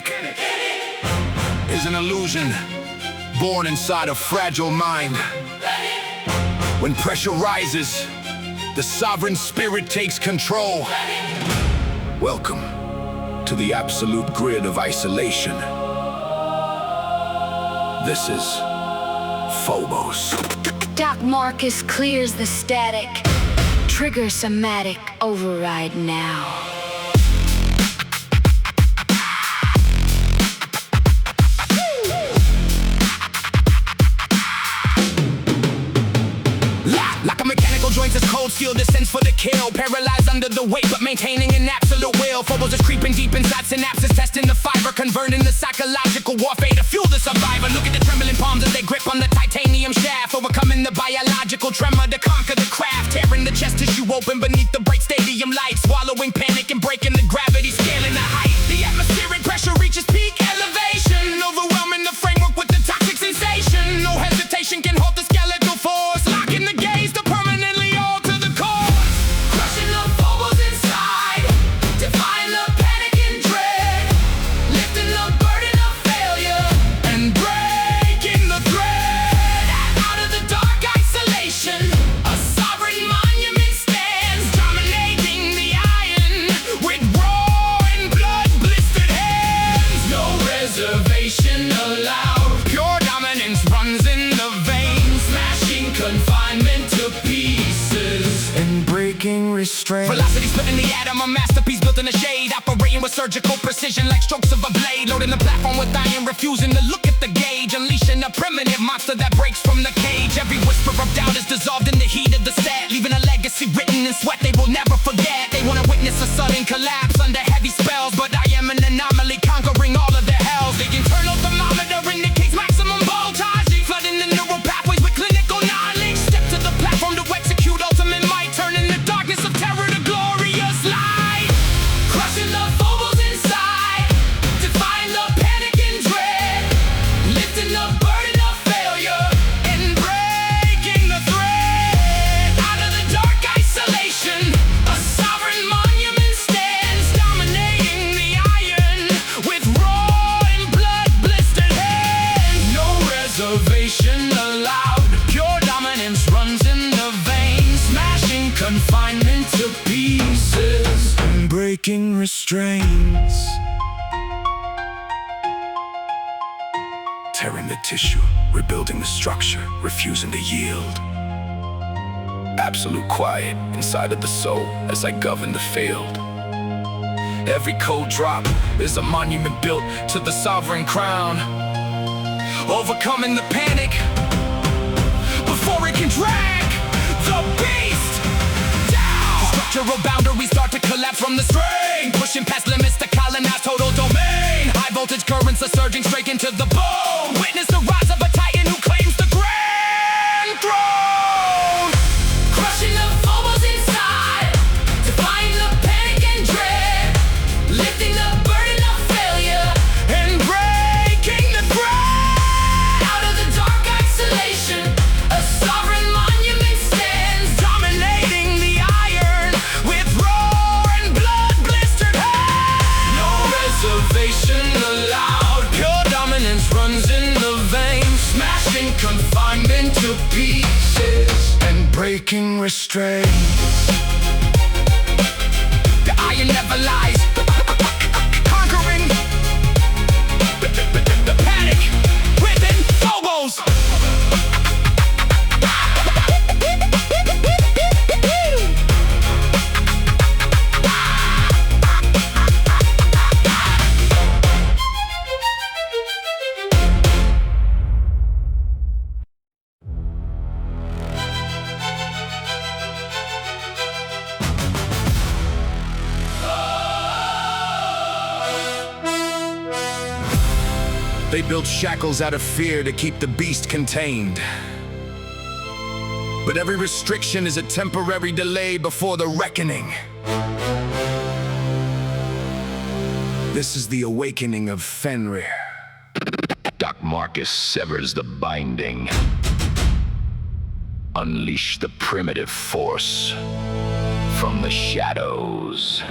panic is an illusion born inside a fragile mind. When pressure rises, the sovereign spirit takes control. Welcome to the absolute grid of isolation. This is Phobos. Dr. Marcus clears the static. Trigger somatic override now. Like a mechanical joint as cold steel descends for the kill. Paralyzed under the weight but maintaining an absolute will. Phobos is creeping deep inside synapses, testing the fiber, converting the psychological warfare to fuel the survivor. Look at the trembling palms as they grip on the titanium shaft, overcoming the biological tremor to conquer the craft. Tearing the chest tissue open beneath the bright stadium lights, swallowing panic and breaking the gravity, scaling the height. The atmospheric pressure reaches peak elevation, overwhelming the framework with the toxic sensation. No hesitation can halt the skeletal force, locking the gaze to permanently alter the course. Crushing the phobos inside, defying the panic and dread, lifting the burden of failure and breaking the thread. Out of the dark isolation, a sovereign monument stands, dominating the iron with roaring blood blistered hands. No reservation allowed, pure dominance runs in the veins, smashing confinement to pieces and breaking restraint. Velocity splitting the atom, a masterpiece built in the shade, operating with surgical precision like strokes of a blade. Loading the platform with iron, refusing to look at the gauge, unleashing a primitive monster that breaks from the cage. Every whisper of doubt is dissolved in the heat of the stat, leaving a legacy written in sweat they will never forget. They wanna witness a sudden collapse under heavy spells, but I am an anomaly, conquering all of their hells. The internal thermometer indicates maximum voltage, flooding the neural pathways with clinical knowledge. Step to the platform to execute ultimate might, turning the darkness of terror to glorious light. Crushing the phobos inside, defying the panic and dread, lifting the burden of failure and breaking the thread. Out of the dark isolation, a sovereign monument stands, dominating the iron with raw and blood blistered hands. No reservation allowed, pure dominance runs in the veins, smashing confinement to pieces and breaking restraints. Tearing the tissue, rebuilding the structure, refusing to yield. Absolute quiet inside of the soul as I govern the field. Every cold drop is a monument built to the sovereign crown, overcoming the panic before it can drag the beast down. The structural boundaries start to collapse from the strain, pushing past limits to colonize total domain. High voltage currents are surging straight into the bone. Witness the rise of a titan who claims the grand throne. Crushing the phobos inside, defying the panic and dread, lifting the burden of failure and breaking the thread. Out of the dark isolation, a sovereign monument stands, dominating the iron with roar and blood blistered hands. No reservation allowed, pure dominance runs in the veins, smashing confinement to pieces and breaking restraints. The iron never lies, conquering the panic within Phobos. They built shackles out of fear to keep the beast contained. But every restriction is a temporary delay before the reckoning. This is the awakening of FENRIR. Dr. Marcus severs the binding. Unleash the primitive force from the shadows.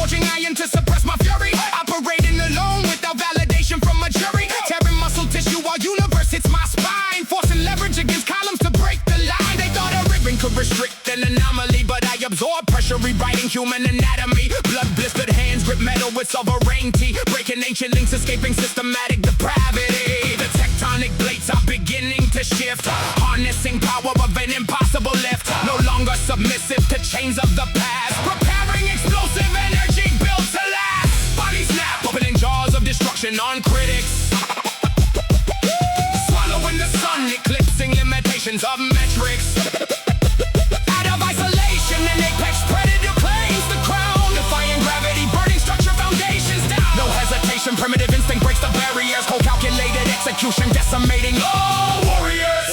forging iron to suppress my fury. Operating alone without validation from a jury. Tearing muscle tissue while universe hits my spine. Forcing leverage against columns to break the line. They thought a ribbon could restrict an anomaly, but I absorb pressure, rewriting human anatomy. Blood blistered hands grip metal with sovereignty. Breaking ancient links, escaping systematic depravity. The tectonic plates are beginning to shift. Harnessing power of an impossible lift. No longer submissive to chains of the past. Preparing explosive energy built to last. Body snap, opening jaws of destruction on critics. Swallowing the sun, eclipsing limitations of metrics. Out of isolation, an apex predator claims the crown. Defying gravity, burning structure foundations down. No hesitation, primitive instinct breaks the barriers. Cold calculated execution, decimating all warriors.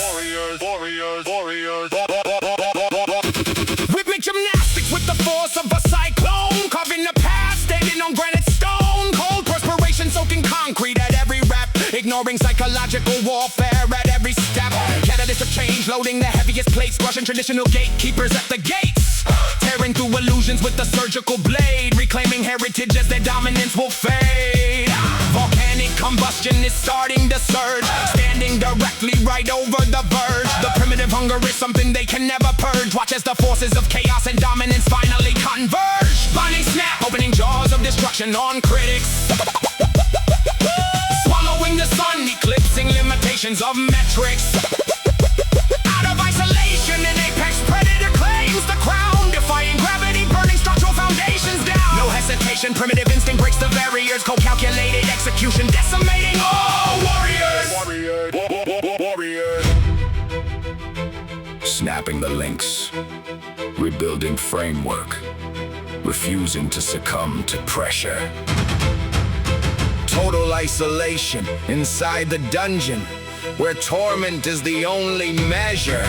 Rhythmic gymnastics with the force of a cyclone. Carving the past, standing on granite stone. Cold perspiration soaking concrete at every rep. Ignoring psychological warfare at every step. Catalyst of change, loading the heaviest plates. Crushing traditional gatekeepers at the gates. Tearing through illusions with the surgical blade. Reclaiming heritage as their dominance will fade. Volcanic combustion is starting to surge. Standing directly right over the verge. The primitive hunger is something they can never purge. Watch as the forces of chaos and dominance finally converge. Binding snap, opening jaws of destruction on critics. Swallowing the sun, eclipsing limitations of metrics. Out of isolation, an apex predator claims the crown. Defying gravity, burning structural foundations down. No hesitation, primitive instinct breaks the barriers. Cold calculated execution, decimating all warriors. Snapping the links, rebuilding framework, refusing to succumb to pressure. Total isolation inside the dungeon, where torment is the only measure.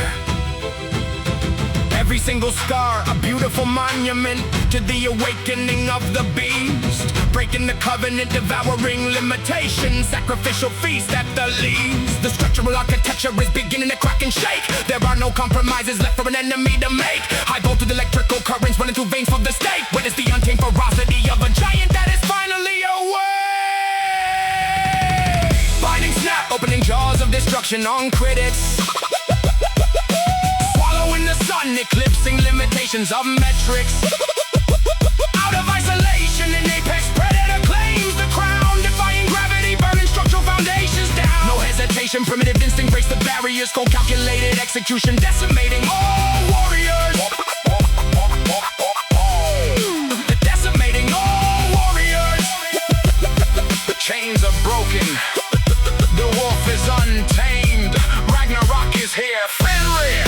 Every single scar, a beautiful monument to the awakening of the beast. Breaking the covenant, devouring limitations. Sacrificial feast at the least. The structural architecture is beginning to crack and shake. There are no compromises left for an enemy to make. High voltage electrical currents running through veins for the stake. Witness the untamed ferocity of a giant that is finally awake. Binding snap, opening jaws of destruction on critics. Swallowing the sun, eclipsing limitations of metrics. Out of isolation, an apex predator claims the crown. Defying gravity, burning structural foundations down. No hesitation, primitive instinct breaks the barriers. Cold calculated execution, decimating all warriors. Decimating all warriors. The chains are broken. The wolf is untamed. Ragnarok is here. FENRIR.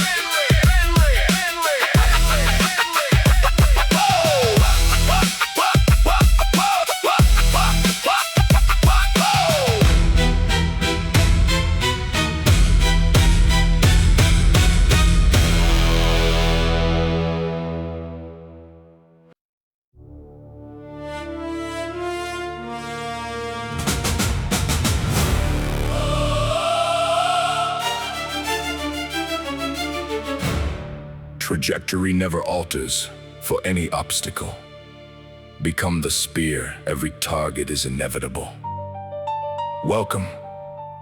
Trajectory never alters for any obstacle. Become the spear, every target is inevitable. Welcome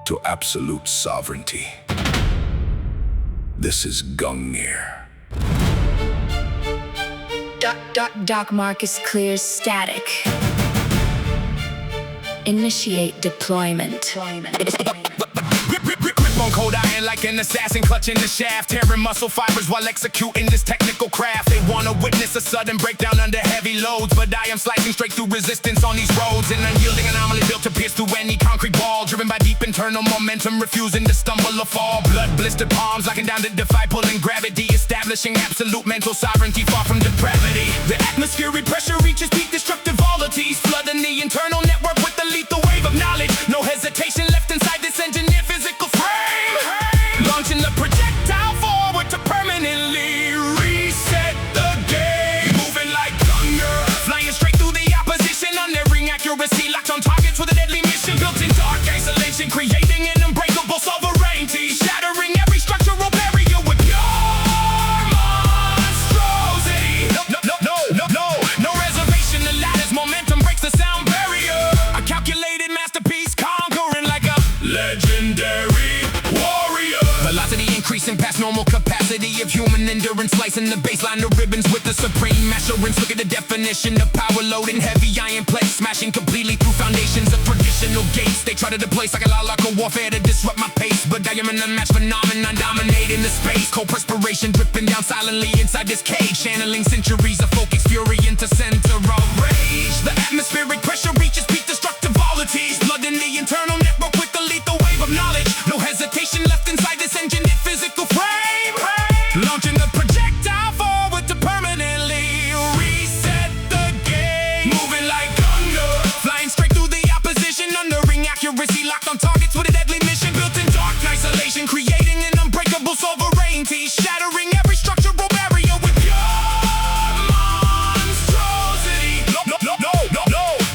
to absolute sovereignty. This is GUNGNIR. Dr. Marcus clears static. Initiate deployment. Grip on cold iron like an assassin clutching the shaft. Tearing muscle fibers while executing this technical craft. They wanna witness a sudden breakdown under heavy loads, but I am slicing straight through resistance on these roads. An unyielding anomaly built to pierce through any concrete wall. Driven by deep internal momentum, refusing to stumble or fall. Blood blistered palms locking down to defy pulling gravity. Establishing absolute mental sovereignty far from depravity. The atmospheric pressure reaches peak destructive qualities. Flooding the internal network with the lethal wave of knowledge. No hesitation left inside this engineered physical frame. Launching the projectile forward to permanently reset the game. Moving like thunder, flying straight through the opposition. Unerring accuracy, locked on targets with a deadly mission. Built in dark isolation, creating an unbreakable sovereignty. Shattering every structural barrier with pure monstrosity. No reservation, the ladder of human endurance, slicing the baseline of ribbons with the supreme assurance. Look at the definition of power loading heavy iron plates, smashing completely through foundations of traditional gates. They try to deploy psychological warfare to disrupt my pace, but I am an unmatched phenomenon, dominating the space. Cold perspiration dripping down silently inside this cage, channeling centuries of focus fury into center of rage. The atmospheric pressure reaches peak destructive qualities, blood in the internal network with a lethal wave of knowledge. No hesitation left inside this engineered physical frame. Launching the projectile forward to permanently reset the game. Moving like GUNGNIR, flying straight through the opposition, undering accuracy, locked on targets with a deadly mission. Built in dark isolation, creating an unbreakable sovereignty, shattering every structural barrier with pure monstrosity.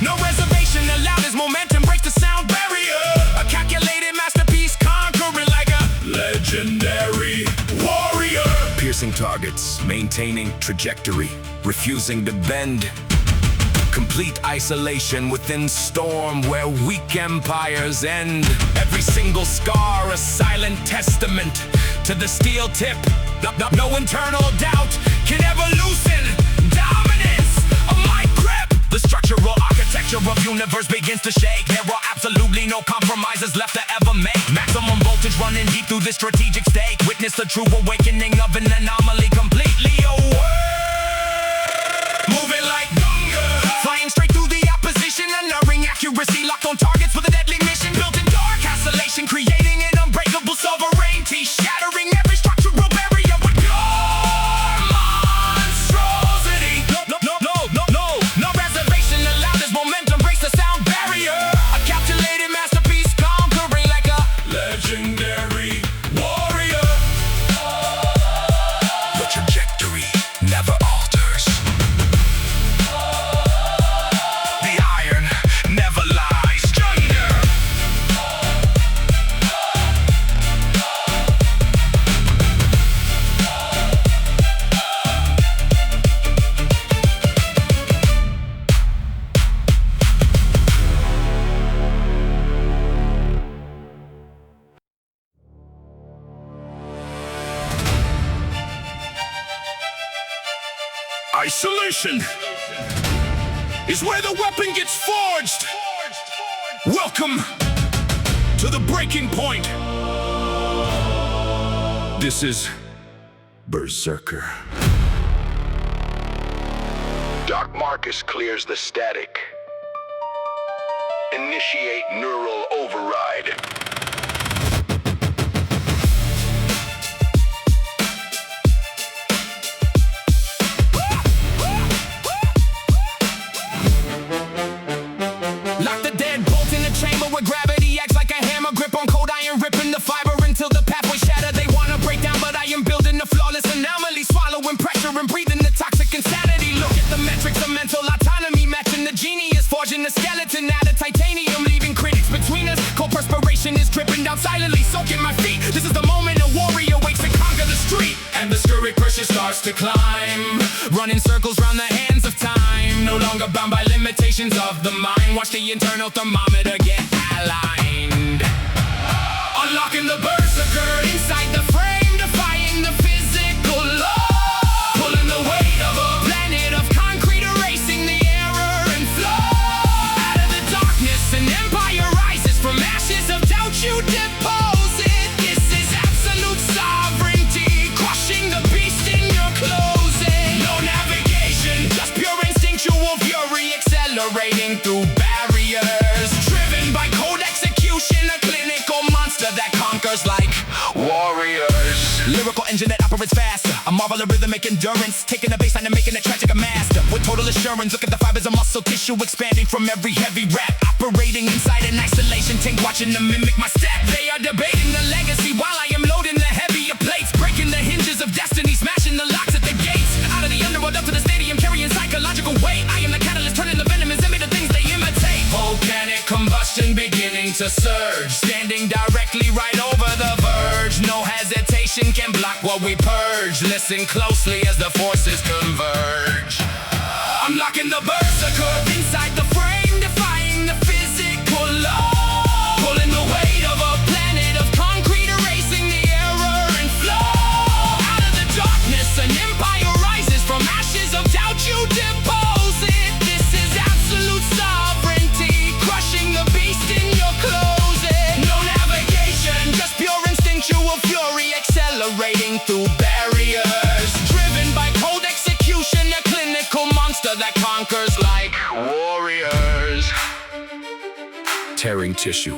No reservation allowed as momentum breaks the sound barrier. A calculated masterpiece, conquering like a legendary warrior. Piercing targets, maintaining trajectory, refusing to bend. Complete isolation within storm where weak empires end. Every single scar a silent testament to the steel tip. No internal doubt can ever loosen dominance of my grip. The structural architecture of universe begins to shake. There are absolutely no compromises left to ever make. Maximum voltage running deep through this strategic stake. Witness the true awakening of an anomaly completely aware. Moving like GUNGNIR, flying straight through the opposition, unerring accuracy, locked on targets with a deadly mission. Built in dark isolation, creating an unbreakable sovereignty, shattering every structural barrier with pure monstrosity. No reservation allowed as momentum breaks the sound barrier. A calculated masterpiece, conquering like a legendary warrior. The trajectory never alters. The iron never lies. GUNGNIR. Isolation is where the weapon gets forged. Welcome to the breaking point. This is Berserker. Dr.Marcus clears the static. Initiate neural override. Lock the deadbolt in the chamber where gravity acts like a hammer, grip on cold iron, ripping the fiber until the pathway shatter. They wanna break down, but I am building a flawless anomaly, swallowing pressure and breathing the toxic insanity. Look at the metrics of mental autonomy, matching the genius, forging the skeleton out of titanium, leaving critics between us. Cold perspiration is dripping down silently, soaking my feet. This is the moment a warrior wakes to conquer the street. Atmospheric pressure starts to climb, running circles round the hands of time. No longer bound by limitations of the mind. Watch the internal thermometer get aligned. Unlocking the berserker inside the frame, defying the physical law. Pulling the weight of a planet of concrete, erasing the error and flaw. Out of the darkness an empire rises, from ashes of doubt you depose it. This is absolute sovereignty, crushing the beast in your closet. No navigation, just pure instinctual fury, accelerating through barriers. Driven by cold execution, a clinical monster that conquers like warriors. Lyrical engine that operates faster, a marvel of rhythmic endurance, taking the baseline and making it tragic a master. With total assurance, look at the fibers of muscle tissue expanding from every heavy rap. Operating inside an isolation tank, watching them mimic my step. They are debating the legacy while I am loading the heavier plates, breaking the hinges of destiny, smashing the locks at the gates. Out of the underworld up to the stadium, carrying psychological weight. I am the catalyst, turning the venom and me the things they imitate. Volcanic combustion beginning to surge, standing directly right over the verge. No hesitation can block what we purge. Listen closely as the forces converge. Unlocking the berserker inside the frame, defying the physical law. Pulling the weight of a planet of concrete, erasing the error and flaw. Out of the Warriors. Tearing tissue,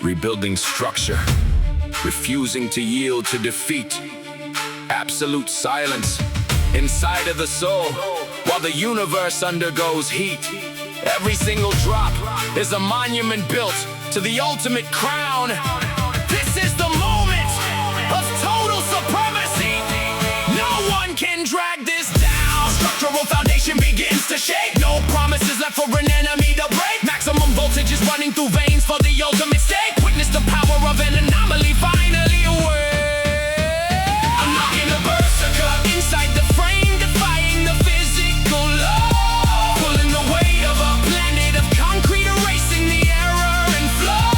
rebuilding structure, refusing to yield to defeat. Absolute silence inside of the soul, while the universe undergoes heat. Every single drop is a monument built to the ultimate crown. This is the moment of total supremacy. No one can drag this down. Structural foundation begins to shake. No promises left for an enemy to break. Maximum voltage is running through veins for the ultimate stake. Witness the power of an anomaly finally awake. I'm knocking a berserker inside the frame, defying the physical law. Pulling the weight of a planet of concrete, erasing the error and flow.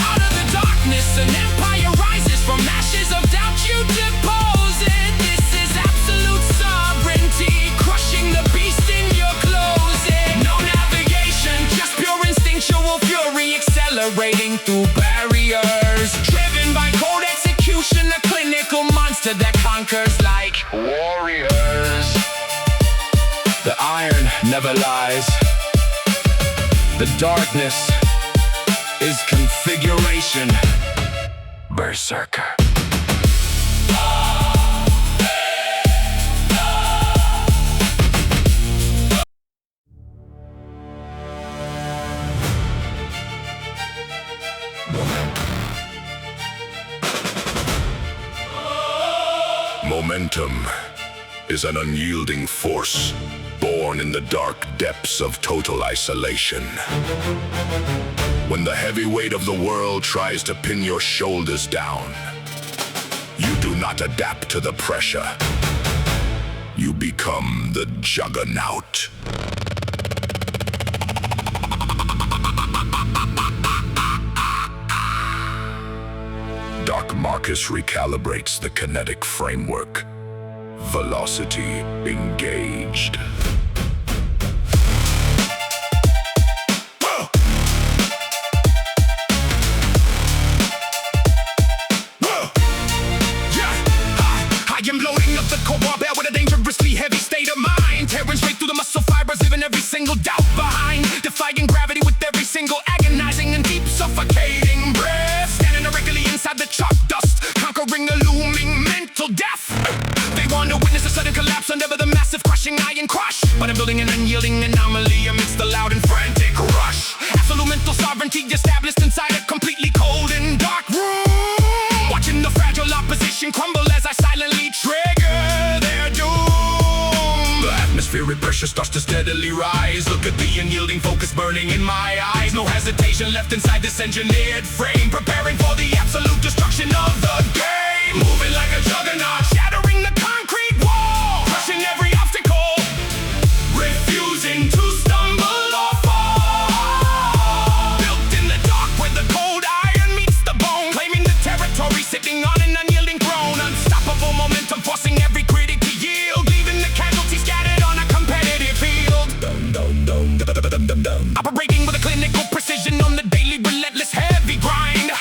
Out of the darkness, an empire rises from ashes of doubt. You depose it. This is absolute sovereignty, crushing the beast in your closet. No navigation, just pure instinctual fury, accelerating through barriers. Driven by cold execution, a clinical monster that conquers like warriors. The iron never lies. The darkness is configuration. Berserker. Momentum is an unyielding force, born in the dark depths of total isolation. When the heavy weight of the world tries to pin your shoulders down, you do not adapt to the pressure. You become the Juggernaut. Marcus recalibrates the kinetic framework. Velocity engaged. I am loading up the core barbell with a dangerously heavy state of mind. Tearing straight through the muscle fibers, leaving every single doubt behind. Defying gravity with every single agonizing and deep suffocating breath. Standing directly inside the chalk dust, conquering a looming mental death. They want to witness a sudden collapse under the massive crushing iron crush. But I'm building an unyielding anomaly amidst the loud and frantic rush. Absolute mental sovereignty established inside a completely cold and dark room. Watching the fragile opposition crumble as I silently trigger their doom. The atmospheric pressure starts to steadily rise. Look at the unyielding focus burning in my eyes. No hesitation left inside this engineered frame, preparing for the absolute destruction of the game. Moving like a juggernaut, shattering the concrete wall, crushing every obstacle, refusing to stumble or fall. Built in the dark where the cold iron meets the bone, claiming the territory, sitting on an unyielding throne. Unstoppable momentum, forcing every critic to yield, leaving the casualties scattered on a competitive field. Operating with a clinical precision on the daily relentless heavy grind,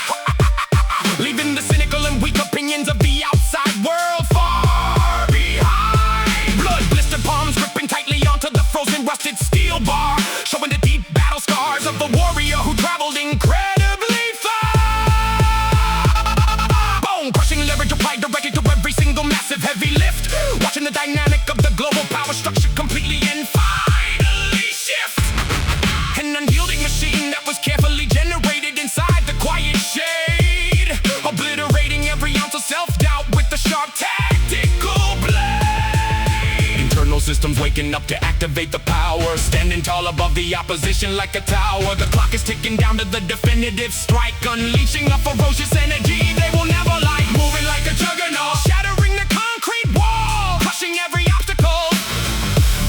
leaving the cynical and weak opinions of the outside world far behind. Blood blistered palms gripping tightly onto the frozen rusted steel bar, showing the deep battle scars of the warrior who traveled incredibly far. Bone crushing leverage applied directly to every single massive heavy lift, watching the dynamic of the global power structure completely and finally shift. An unyielding machine that was carefully generated inside the quiet shade, obliterating every ounce of self-doubt with the sharp tactical blade. Internal systems waking up to activate the power, standing tall above the opposition like a tower. The clock is ticking down to the definitive strike, unleashing a ferocious energy they will never like. Moving like a juggernaut, shattering the concrete wall, crushing every obstacle,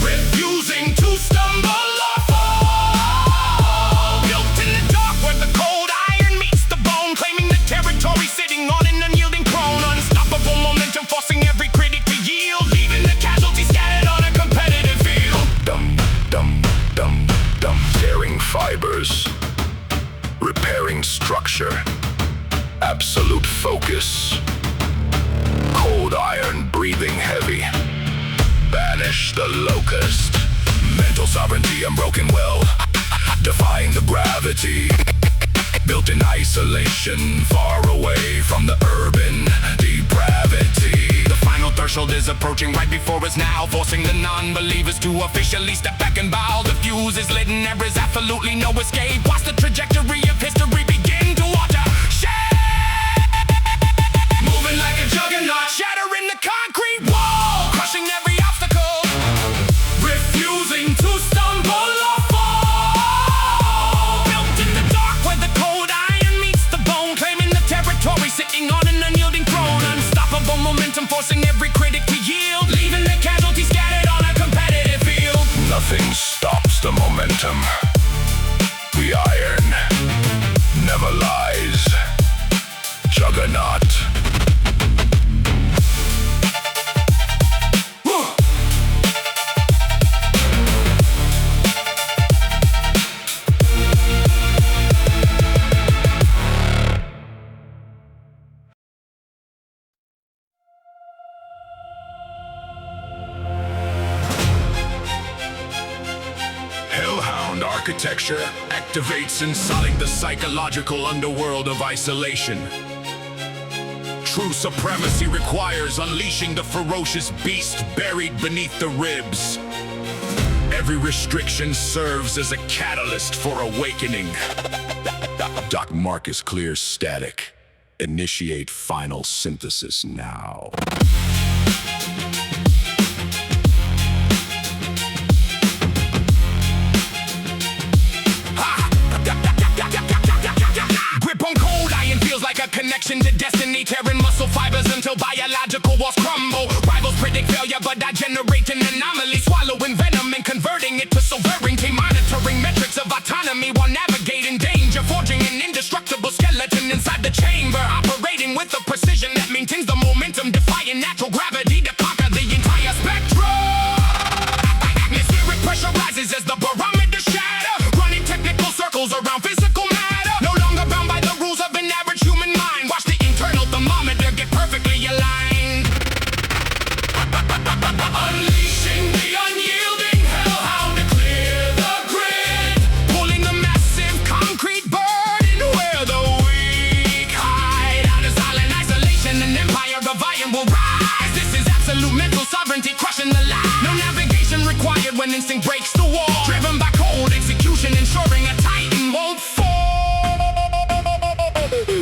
refusing to stumble or fall. Built in the dark where the cold iron meets the bone, claiming the territory, sitting on an unyielding throne. Unstoppable momentum, forcing every critic to yield, leaving the casualties scattered on a competitive field. Dum, dum, dum, dum. Tearing fibers, repairing structure, absolute focus. Cold iron breathing heavy, banish the locust. Mental mental sovereignty, unbroken will, defying the gravity. Built in isolation, far away from the urban depravity. The final threshold is approaching right before us now, forcing the non-believers to officially step back and bow. The fuse is lit and there is absolutely no escape. Watch the trajectory of history begin to water shake. Moving like a juggernaut, shattering the concrete wall, crushing every obstacle, refusing to stumble or fall. Built in the dark where the cold iron meets the bone, claiming the territory, sitting on an unyielding throne. Unstoppable momentum forcing every critic to yield, leaving the casualties scattered on a competitive field. Nothing stops the momentum. The iron never lies. Juggernaut. Hellhound architecture activates inside the psychological underworld of isolation. True supremacy requires unleashing the ferocious beast buried beneath the ribs. Every restriction serves as a catalyst for awakening. Dr. Marcus clears static. Initiate final synthesis now. Grip on cold iron feels like a connection to destiny, tearing muscle fibers until biological walls crumble. Rivals predict failure, but I generate an anomaly, swallowing venom and converting it to sovereignty, monitoring metrics of autonomy while navigating danger, forging an indestructible skeleton inside the chamber, operating with a precision that maintains the momentum, defying natural gravity to conquer the entire spectrum. Atmospheric pressure rises as the barometer shatter, running technical circles around physical matter. No longer bound by the rules of an average human mind. Watch the internal thermometer get perfectly aligned. Unleashing the unyielding hellhound to clear the grid, pulling the massive concrete burden where the weak hide. Out of silent isolation, an empire of iron will rise. This is absolute mental sovereignty, crushing the lie. No navigation required when instinct breaks the wall, driven by cold execution, ensuring a titan won't fall.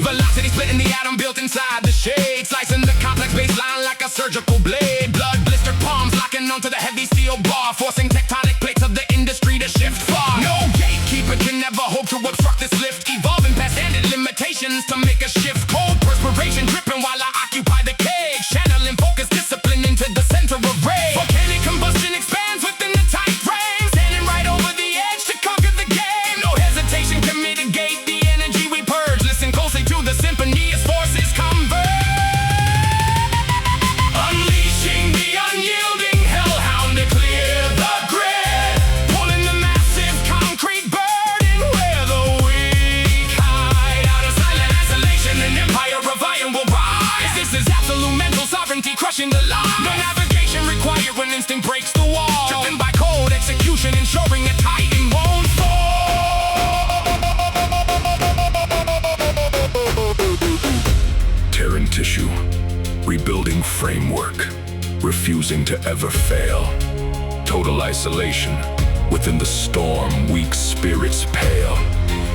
Velocity splitting the atom built inside the shade, slicing the complex baseline like a surgical blade. Blood blistered palms locking onto the heavy steel bar, forcing tectonic plates of the industry to shift far. No gatekeeper can ever hope to obstruct this lift, evolving past standard limitations to make a shift. Cold perspiration dripping while I occupy the cage, channeling focus discipline into the center of rage. Volcanic combustion expands within the tight frame, standing right over the edge to conquer the game. No hesitation can mitigate the energy we purge. Listen closely to the symphony as forces converge. Unleashing the unyielding hellhound to clear the grid, pulling the massive concrete burden where the weak hide. Out of silent isolation, an empire of iron will rise. This is absolute mental sovereignty, crushing the lie. No navigation required when instinct breaks the wall, driven by cold execution, ensuring a titan won't fall. Tearing tissue, rebuilding framework, refusing to ever fail. Total isolation, within the storm, weak spirits pale.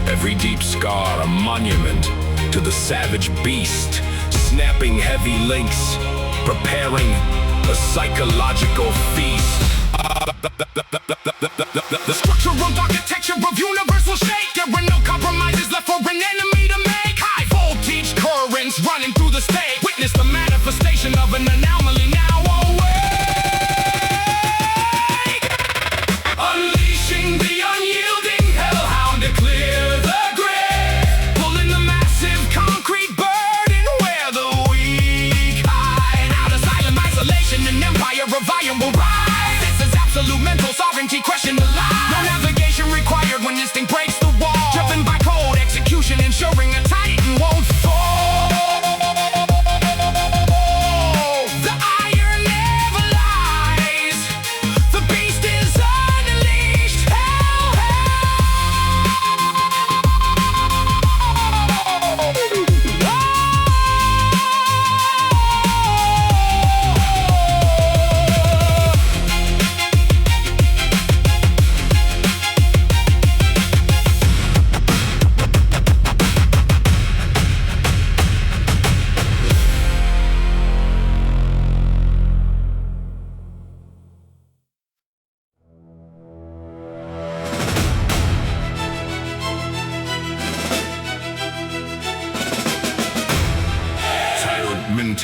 Every deep scar a monument to the savage beast, snapping heavy links, preparing a psychological feast. The structural architecture of universal shake, there were no compromises left for an enemy to make. High voltage currents running through the state, witness the manifestation of an anomaly now awake. Unleashing the unyielding hellhound to clear the grid, pulling the massive concrete burden where the weak hide. Out of silent isolation, an empire of iron will rise. This is absolute mental sovereignty, crushing the lie. No navigation required when instinct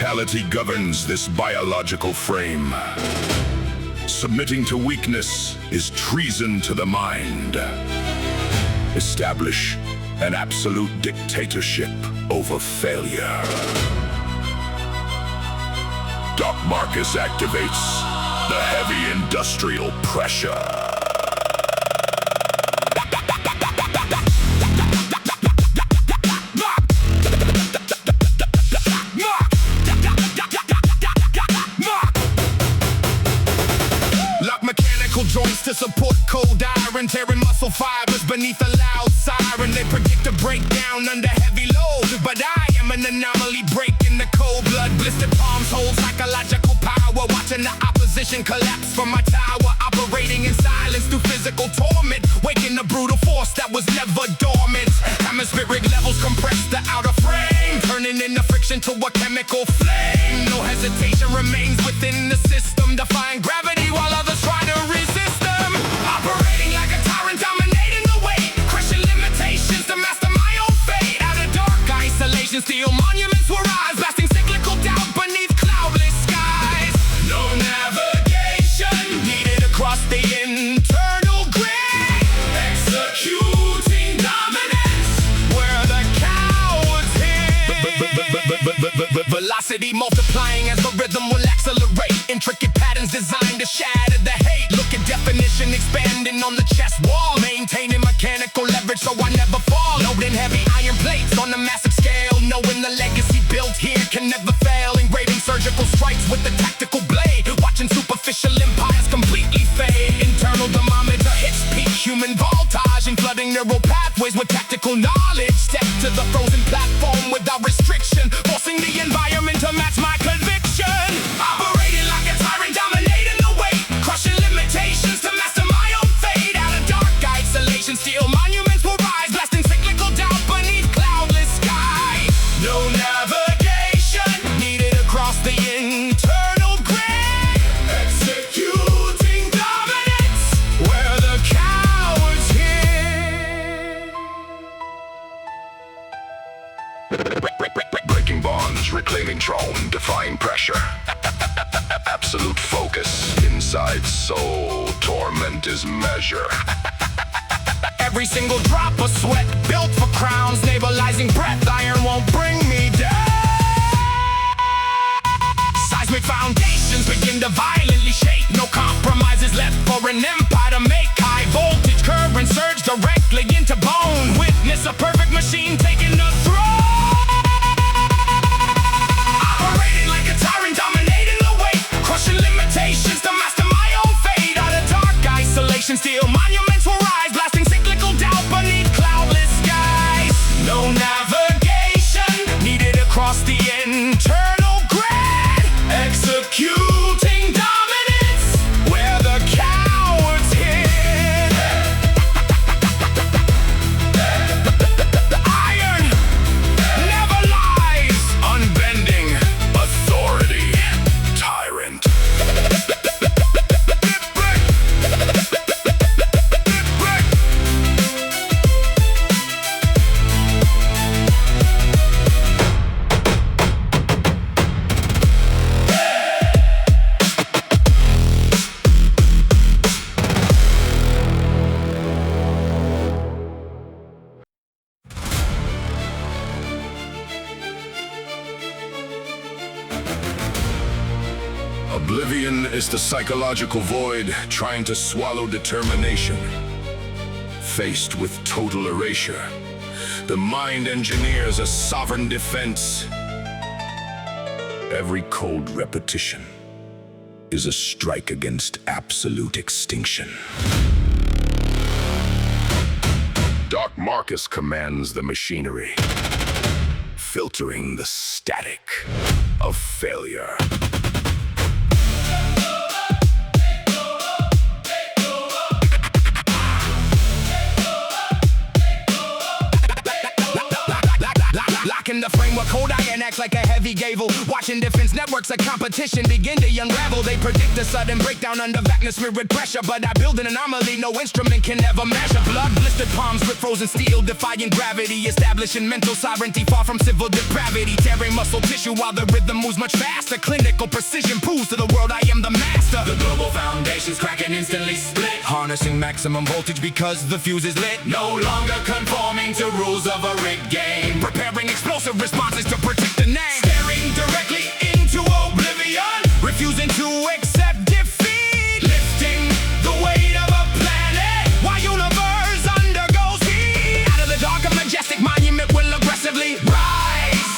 Mentality governs this biological frame. Submitting to weakness is treason to the mind. Establish an absolute dictatorship over failure. Doc Marcus activates the heavy industrial pressure. Joints to support cold iron, tearing muscle fibers beneath a loud siren. They predict a breakdown under heavy load, but I am an anomaly breaking the cold. Blood blistered palms hold psychological power, watching the opposition collapse from my tower. Operating in silence through physical torment, waking the brutal force that was never dormant. Atmospheric levels compress the outer frame, turning into friction to a chemical flame. No hesitation remains within the system, defying gravity while others try to resist. Operating like a tyrant, dominating the weight, crushing limitations to master my own fate. Out of dark isolation, steel monuments will rise, blasting cyclical doubt beneath cloudless skies. No navigation needed across the internal grid, executing dominance where the cowards hid. Velocity multiplying as the rhythm will accelerate, intricate patterns designed to shatter the hate. Look at definition expanding on the chest wall, maintaining mechanical leverage so I never fall. Loading heavy iron plates on a massive scale, knowing the legacy built here can never fail. Engraving surgical strikes with the tactical blade, watching superficial empires completely fade. Internal thermometer hits peak human voltage, and flooding neural pathways with tactical knowledge. Step to the frozen platform without restriction, forcing the environment to match my conviction. Operating like a tyrant, dominating the weight, crushing limitations to master my own fate. Out of dark isolation, steel monuments will rise, blasting cyclical doubt beneath cloudless sky. No navigation needed across the internal grid, executing dominance where the cowards hid. Breaking bonds, reclaiming throne, defying pressure. Absolute focus inside soul, torment is measure. Every single drop of sweat built for crowns, stabilizing breath, iron won't bring me down. Seismic foundations begin to violently shake, no compromises left for an empire to make. High voltage current surge directly into bone, witness a perfect machine taking the throne. Operating like a tyrant, dominating the weight, crushing limitations to master my own fate. Out of dark isolation, steel monuments will rise, blasting cyclical doubt beneath cloudless skies. No navigation needed across the internal grid, executing dominance where the cowards hid. The iron never lies, unbending authority. Tyrant. Oblivion is the psychological void trying to swallow determination. Faced with total erasure, the mind engineers a sovereign defense. Every cold repetition is a strike against absolute extinction. Doc Marcus commands the machinery, filtering the static of failure. Locking the framework, cold iron acts like a heavy gavel. Watching defense networks of competition begin to unravel. They predict a sudden breakdown under atmospheric pressure, but I build an anomaly no instrument can ever measure. Blood blister Frosted palms with frozen steel, defying gravity, establishing mental sovereignty far from civil depravity, tearing muscle tissue while the rhythm moves much faster. Clinical precision proves to the world I am the master. The global foundation's cracking, instantly split, harnessing maximum voltage because the fuse is lit. No longer conforming to rules of a rigged game, preparing explosive responses to protect the name. Staring directly into oblivion, refusing to accept defeat, lifting the weight of a planet while universe undergoes heat. Out of the dark, a majestic monument will aggressively rise,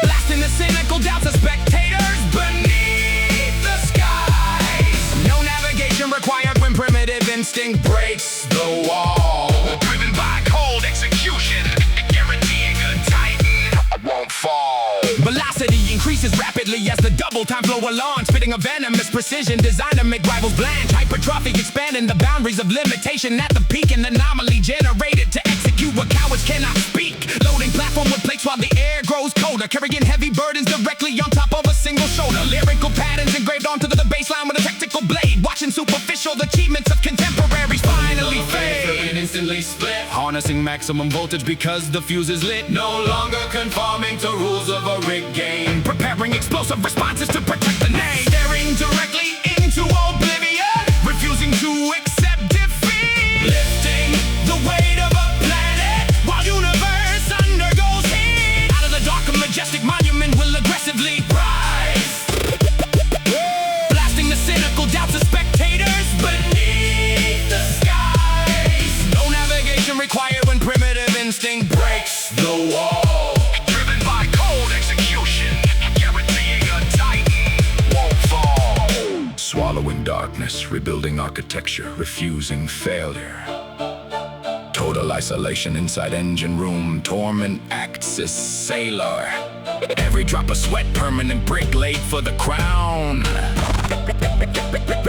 blasting the cynical doubts of spectators beneath the skies. No navigation required when primitive instinct breaks the wall, driven by cold execution, guaranteeing a titan won't fall. Velocity increases rapidly as the double time flow along, spitting a venomous precision designed to make rivals blanch. Hypertrophy expanding the boundaries of limitation at the peak, an anomaly generated to execute what cowards cannot speak. Loading platform with plates while the air grows colder, carrying heavy burdens directly on top of a single shoulder. Lyrical patterns engraved onto the baseline with a tactical blade, watching superficial achievements of contemporaries finally fade and instantly split, harnessing maximum voltage because the fuse is lit. No longer conforming to rules of a rigged game, preparing explosive responses to protect the name. Staring directly into oblivion, refusing to accept defeat, lifting the weight of a planet while universe undergoes heat. Out of the dark, a majestic monument will aggressively rise, blasting the cynical doubts of spectators beneath the skies. No navigation required when primitive instinct breaks the wall, driven by cold execution, guaranteeing a titan won't fall. Swallowing darkness, rebuilding architecture, refusing failure. Total isolation inside engine room, torment acts as sailor. Every drop of sweat, permanent brick laid for the crown.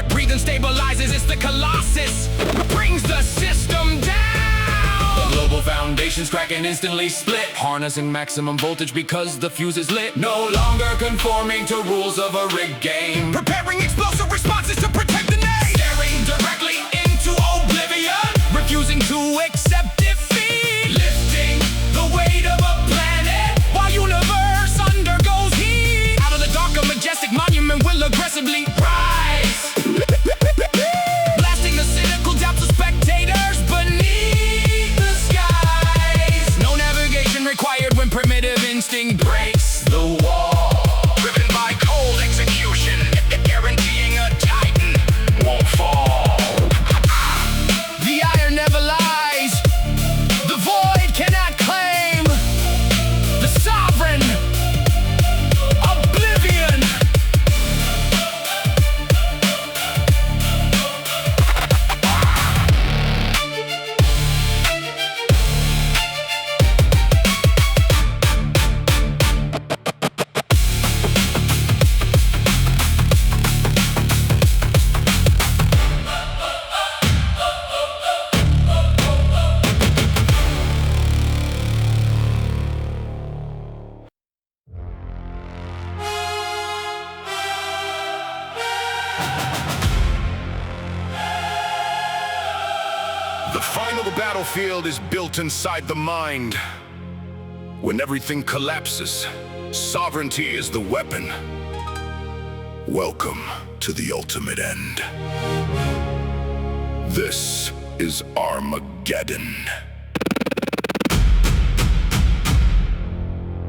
Breathing stabilizes, it's the colossus, brings the system down. The global foundation's cracking, instantly split, harnessing maximum voltage because the fuse is lit. No longer conforming to rules of a rigged game, preparing explosive responses to protect the name. Staring directly into oblivion, refusing to accept defeat, lifting the weight of a planet while universe undergoes heat. Out of the dark, a majestic monument will aggressively rise, blasting the cynical doubts of spectators beneath the skies. No navigation required when primitive instinct breaks the wall, driven by cold execution, guaranteeing a titan won't fall. The iron never lies, the void cannot claim the sovereign oblivion. The final battlefield is built inside the mind. When everything collapses, sovereignty is the weapon. Welcome to the ultimate end. This is Armageddon.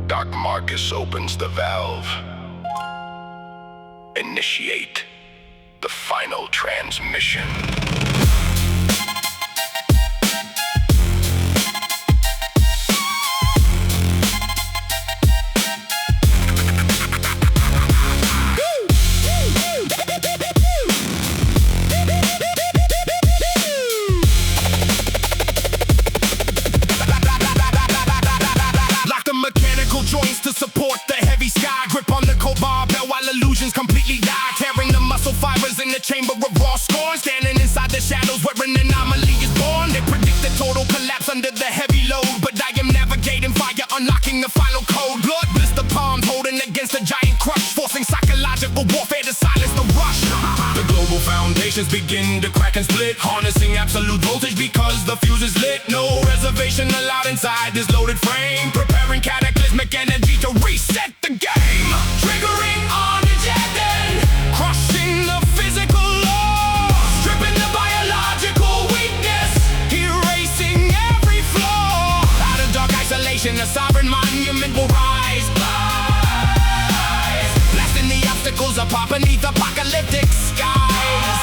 Dr. Marcus opens the valve. Initiate the final transmission. Joints to support the heavy sky, grip on the cold barbell while illusions completely die, tearing the muscle fibers in the chamber of raw scorn, standing inside the shadows where an anomaly is born. They predict the total collapse under the heavy load, but I am navigating fire, unlocking the final code. Blood blister palms holding against a giant crush, forcing psychological warfare to silence the rush. The global foundations begin to crack and split, harnessing absolute voltage because the fuse is lit. No reservation allowed inside this loaded frame. Preparing cataclysmic energy to reset the game. Triggering Armageddon, crushing the physical law, stripping the biological weakness, erasing every flaw. Out of dark isolation, a sovereign monument will rise. Blasting the obstacles apart beneath apocalyptic skies.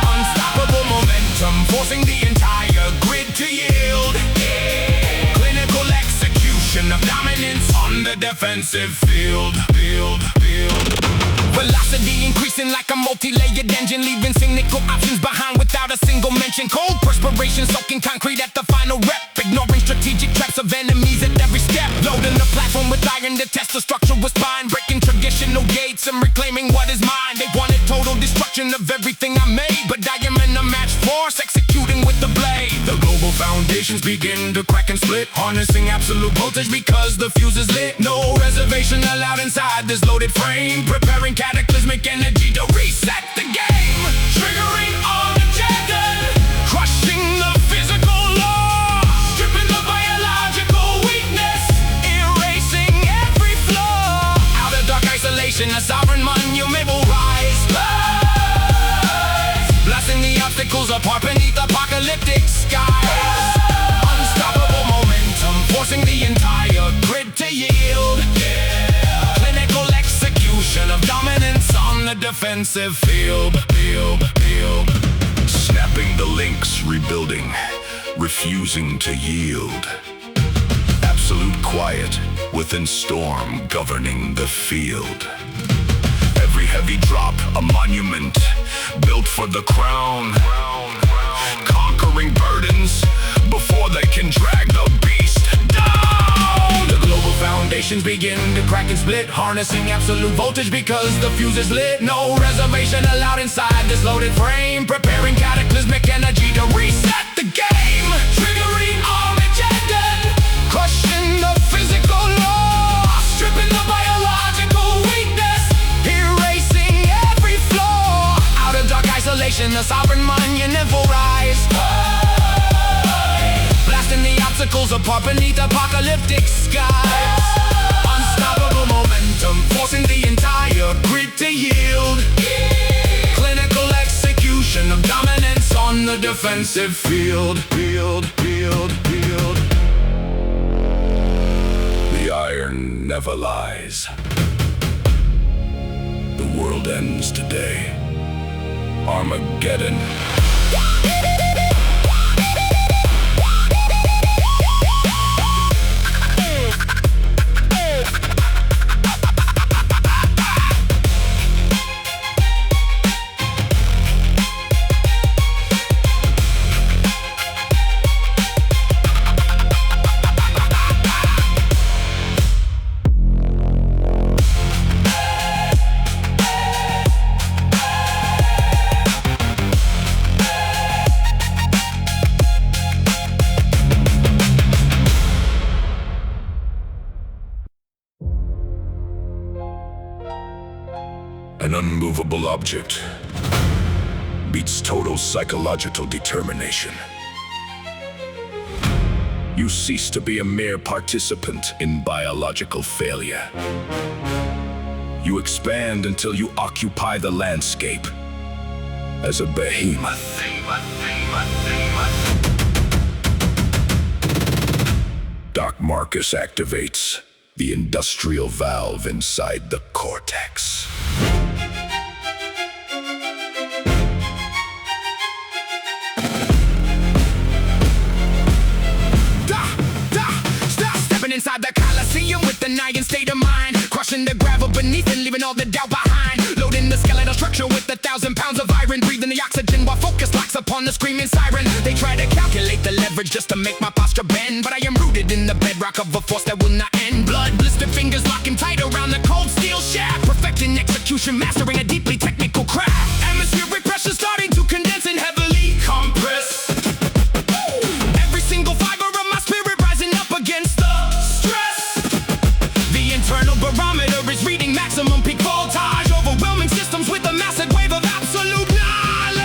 Unstoppable momentum, forcing the entire grid to yield. Clinical execution of dominance on the defensive field. Velocity increasing like a multi-layered engine, leaving cynical options behind without a single mention. Cold perspiration soaking concrete at the final rep, ignoring strategic traps of enemies at every step. Loading the platform with iron to test the structural spine, breaking traditional gates and reclaiming what is mine. They wanted total destruction of everything I made, but I am in a match force, executing with the blade. The global foundations begin to crack and split, harnessing absolute voltage because the fuse is lit. No reservation allowed inside this loaded frame. Preparing cataclysmic energy to reset the game. Triggering Armageddon, crushing the physical law, stripping the biological weakness, erasing every flaw. Out of dark isolation, a sovereign monument will rise. Blasting the obstacles apart beneath apocalyptic skies. Unstoppable momentum, forcing the entire grid to yield. Clinical execution of dominance on the defensive field. Snapping the links, rebuilding, refusing to yield. Absolute quiet within storm, governing the field. Every heavy drop, a monument built for the crown. Conquering burdens before they can drag the beast down. The global foundations begin to crack and split, harnessing absolute voltage because the fuse is lit. No reservation allowed inside this loaded frame. Preparing cataclysmic energy to reset the game. Triggering Armageddon, crushing the physical law, stripping the biological weakness, erasing every flaw. Out of dark isolation, a sovereign monument will rise. Blasting the obstacles apart beneath apocalyptic skies. Unstoppable momentum, forcing the entire grid to yield. Clinical execution of dominance on the defensive field. The iron never lies. The world ends today. Armageddon. An unmovable object beats total psychological determination. You cease to be a mere participant in biological failure. You expand until you occupy the landscape as a behemoth. Dr. Marcus activates the industrial valve inside the cortex. Inside the Coliseum with an iron state of mind, crushing the gravel beneath and leaving all the doubt behind. Loading the skeletal structure with 1,000 pounds of iron, breathing the oxygen while focus locks upon the screaming siren. They try to calculate the leverage just to make my posture bend, but I am rooted in the bedrock of a force that will not end. Blood blistered fingers locking tight around the cold steel shaft, perfecting execution, mastering a deeply technical craft. Atmospheric pressure starting to condense and heavily compress. Every single fiber of my spirit rising up against the internal barometer is reading maximum peak voltage, overwhelming systems with a massive wave of absolute knowledge.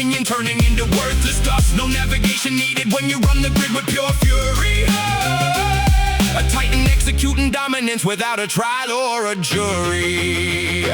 opinion turning into worthless dust. No navigation needed when you run the grid with pure fury. A titan executing dominance without a trial or a jury.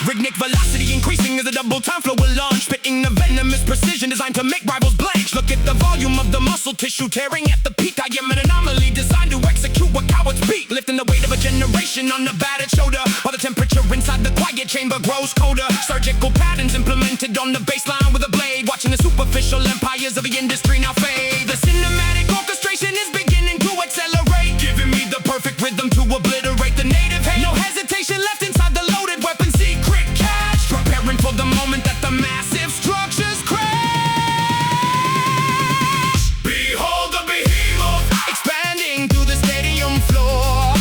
Rignic velocity increasing as a double time flow will launch, spitting the venomous precision designed to make rivals blanch. Look at the volume of the muscle tissue tearing at the peak. I am an anomaly designed to execute what cowards beat, lifting the weight of a generation on the battered shoulder, while the temperature inside the quiet chamber grows colder. Surgical patterns implemented on the baseline with a blade, watching the superficial empires of the industry now fade. The cinematic orchestration is beginning to accelerate, giving me the perfect rhythm to obliterate the native hate. No hesitation left inside the loaded weapon, secret cache, preparing for the moment that the massive structures crash. Behold the behemoth, expanding through the stadium floor,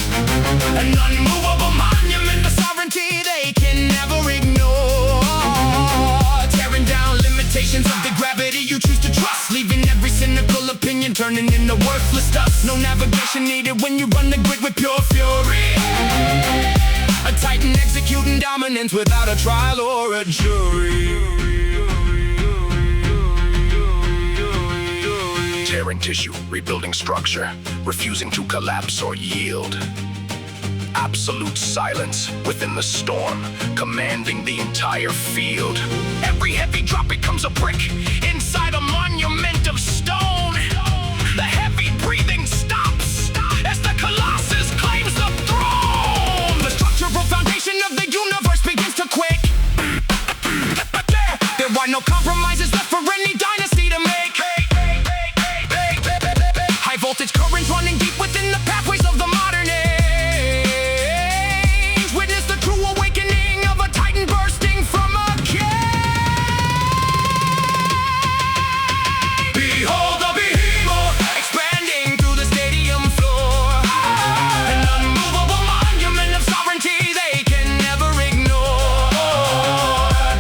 an unmovable monument of sovereignty they can never ignore, tearing down limitations of the gravity you choose to trust, leaving every cynical opinion turning into worthless dust. No navigation needed when you run the grid with pure fury. A titan executing dominance without a trial or a jury. Tearing tissue, rebuilding structure, refusing to collapse or yield. Absolute silence within the storm, commanding the entire field. Every heavy drop becomes a brick inside a monument of stone. The heavy breathing stops as the Colossus claims the throne. The structural foundation of the universe begins to quake. There are no compromises left for any dynasty to make. High voltage currents running deep within the pathways of the modern age. Witness the true awakening of a titan bursting from a cave. Behold the behemoth, expanding through the stadium floor, an unmovable monument of sovereignty they can never ignore,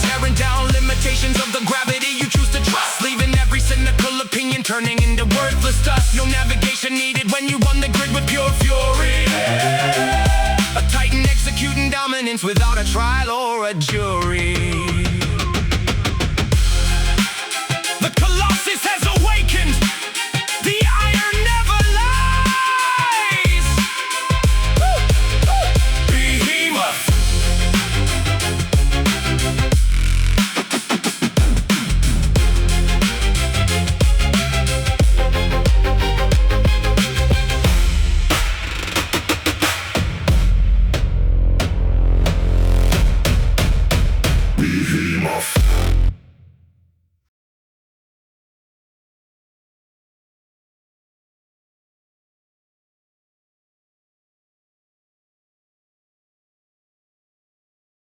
tearing down limitations of the gravity you choose to trust, leaving every cynical opinion turning into worthless dust. No navigation needed when you run the grid with pure fury. A titan executing dominance without a trial or a jury.